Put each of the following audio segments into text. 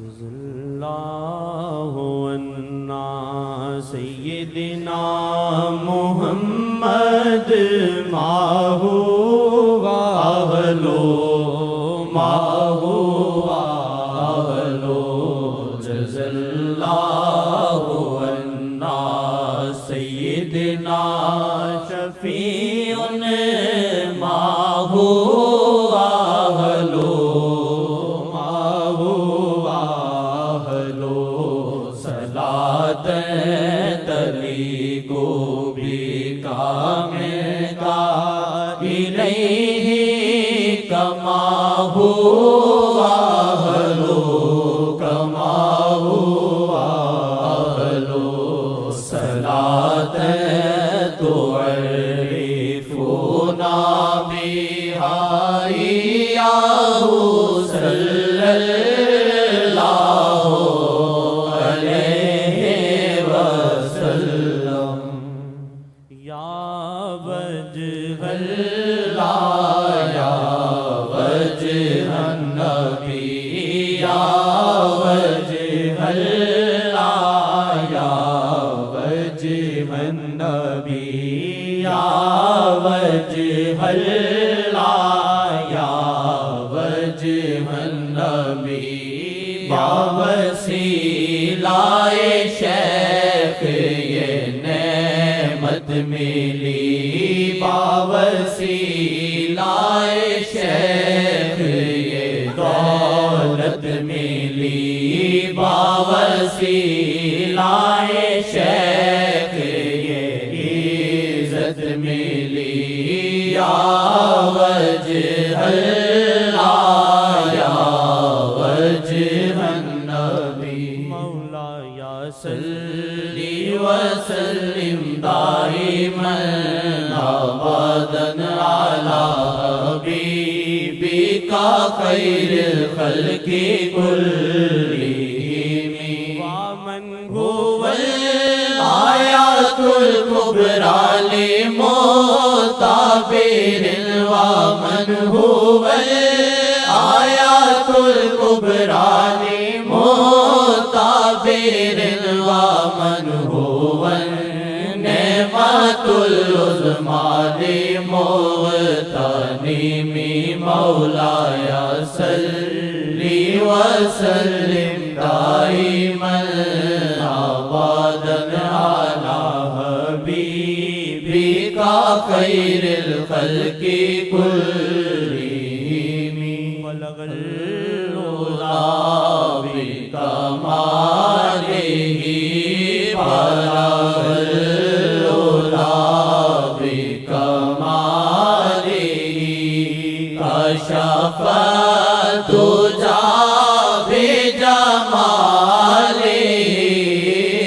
جزا اللہ عنا سیدنا محمد ماہو واہلو ماہو واہلو جزا اللہ عنا سیدنا شفیع ماہو شیخ یہ نعمت ملی باوسیلہ شیخ یہ دولت ملی باوسیلہ شیخ یہ عزت ملی یا وجہ اللہ یا وجہ النبی مولا یا صلی وسلم دائما ابدا علی حبیبک خیر الخلق کلہم ومن هو الآیات الکبریٰ لمعتبر ومن هو الآیات الکبریٰ لمعتبر ومن هو النعمة العظمیٰ لمغتنم مولاي صل وسلم دائما ابدا على حبيبك خير الخلق كلهم بلغ العلا بكماله بلغ العلا بكماله كشف الدجى بجماله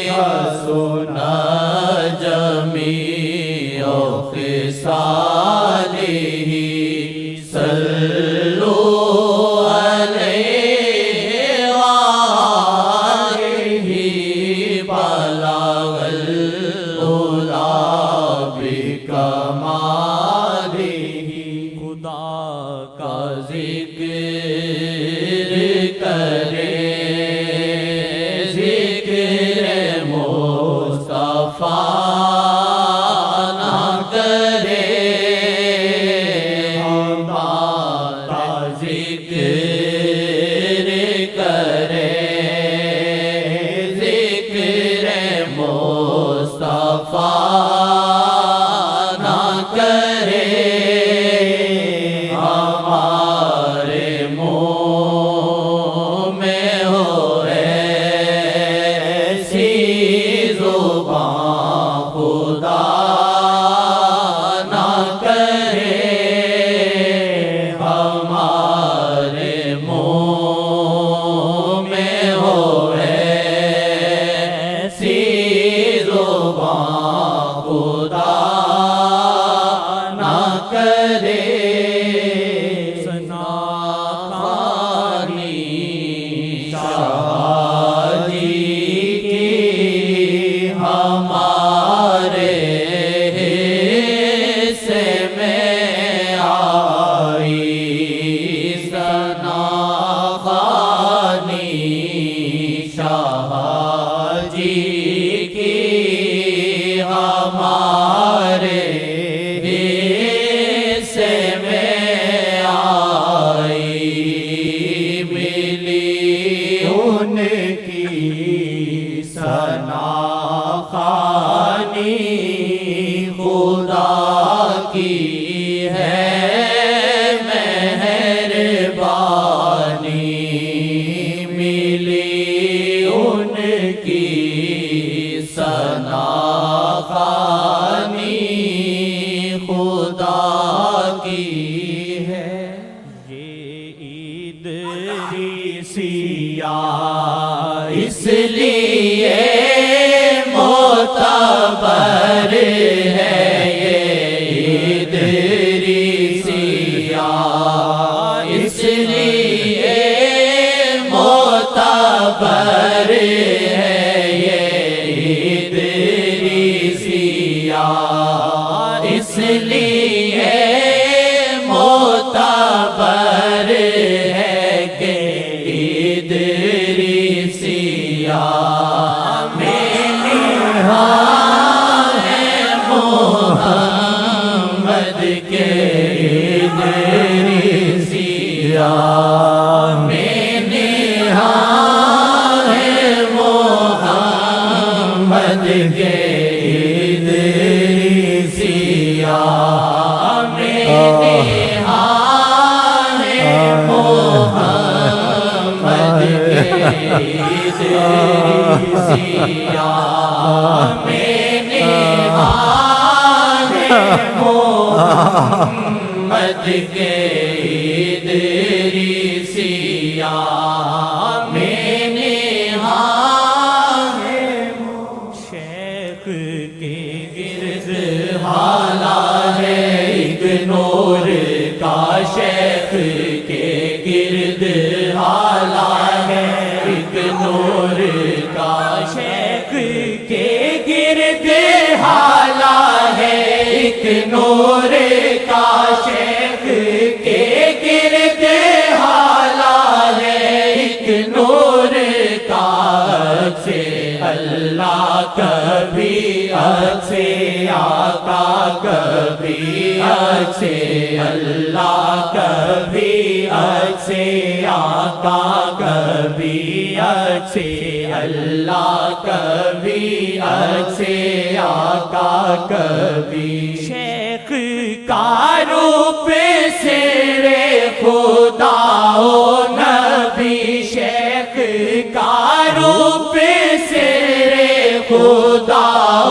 حسن جميع خصاله صلوا عليه وآله بلغ العلا بکماله خدا کا ذکر کرے ذکر مصطفیٰ نہ کرے ہمارا ذکر کرے ذکر مصطفیٰ نہ کرے ہمارے منہ میں ہو ایسی زبان خدا نہ کرے ہمارے منہ میں ہو ایسی زبان خدا نہ کرے ثنا خوانی شادی کی ہمارے حصے میں آئی ثنا خوانی خدا کی ہے مہربانی، ملی ان کی ثنا خوانی خدا کی ہے۔ یہ عید ریسیا اس لیے معتبر ہے یہ عید ریسیا، اس لیے معتبر ہے یہ عید ریسیا، اس لیے معتبر ہے کہ عید ریسیا میں نہاں ہے محمد کے عید ریسیا میں نہاں ہے محمد کے عید ریسیا میں نہاں ہے محمد کے عید ریسیا میں نہاں ہے محمد کے عید ریسیا میں نہاں ہے۔ شیخ کے گرد حالہ ہے ایک نور کا، شیخ کے گرد حالہ ہے ایک نور کا، شیخ کے گرد حالہ ہے ایک نور کا، شیخ کے گرد حالہ ہے ایک نور کا، سے اللہ کبھی سے آقا کبھی سے اللہ کبھی سے آقا کبھی سے اللہ کبھی سے آقا کبھی۔ شیخ کا روپ سرے خدا و نبی، شیخ کا روپ سرے خدا و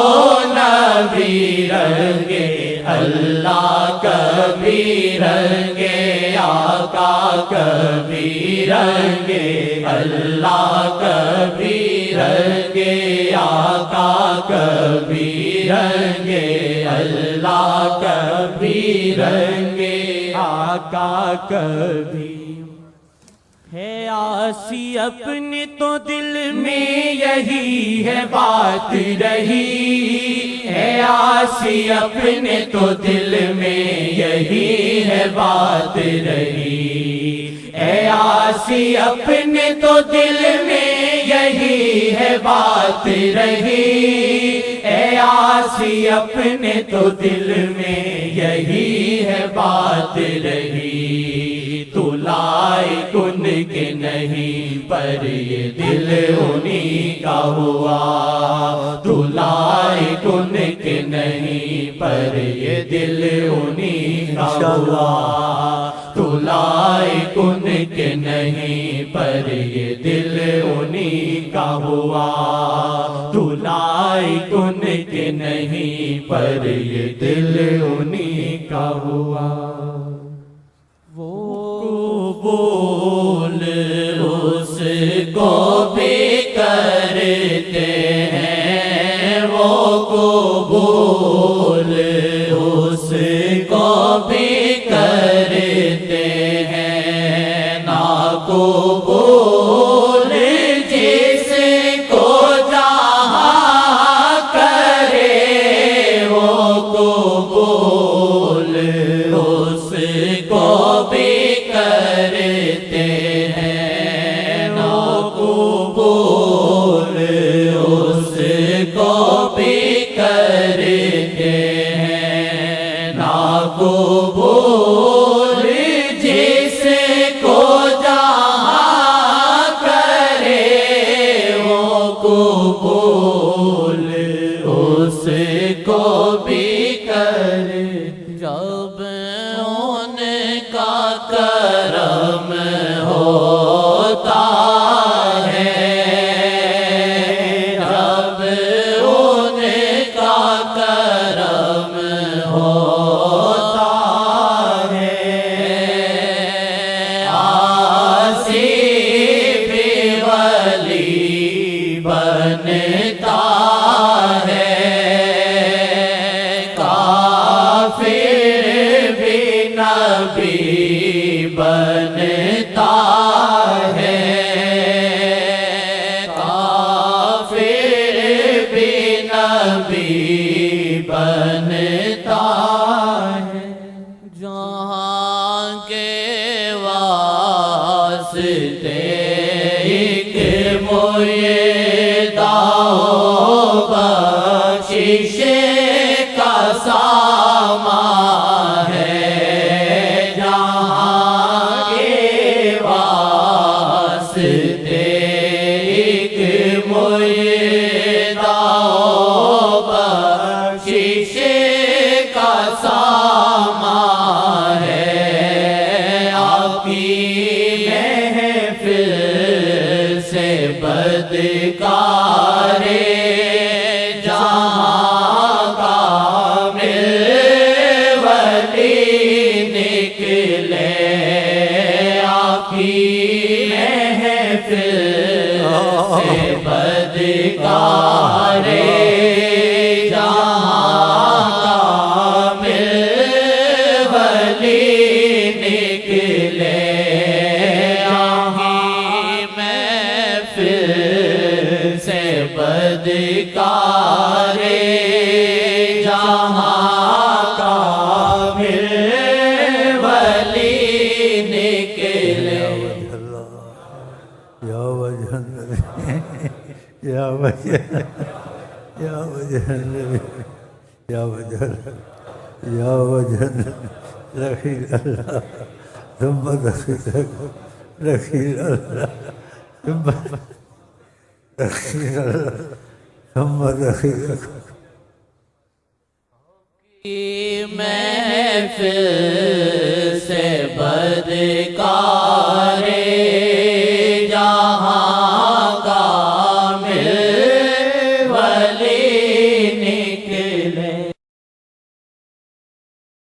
نبی، رنگے اللہ کبھی رنگے آقا کبھی رنگے اللہ کبھی رنگے آقا کبھی رنگے اللہ کبھی رنگے آقا کبھی ہے آسی اپنے تو دل میں یہی ہے بات رہی، ہے آسی اپنے تو دل میں یہی ہے بات رہی، ہے آسی اپنے تو دل میں یہی ہے بات رہی، ہے آسی اپنے تو دل میں یہی ہے بات رہی۔ تو لائے کن کے نہیں پر یہ دل انہی کا ہوا، تو لائے کن کے نہیں پر یہ دل انہی کا ہوا، تو لائے کن کے نہیں پر یہ دل انہی کا ہوا، تو لائے کن کے نہیں پر یہ دل انہی کا ہوا۔ قبول اس کو بھی کرتے ہیں، وہ قبول اس کو بھی کرتے ہیں، ناقبول جس کو جہاں کرے، وہ قبول اس کو بھی کرتے ہیں، ناقبول اس کو بھی کرتے ہیں، ناقبول جس کو جہاں کرے، وہ قبول اس نبی بنتا ہے، جہاں کے واسطے ایک معیدہ ہو بخشش کا سامان ہے، جہاں کے واسطے ایک معیدہ ہو بخشش کا سامان ہے، آپ کی محفل سے بدکار جہاں کامل ولی نکلے، آپ کی محفل سے بدکار جہاں کامل ولی نکلے، سے بدکار جہاں کامل ولی نکلے۔ یا وجہ النبی، یا وجہ، یا وجہ النبی، یا وجہ، یا وجہ رخیل اللہ ثم رخیل اللہ ثم رخیل اللہ ثم رخیل کی محفل سے بدکار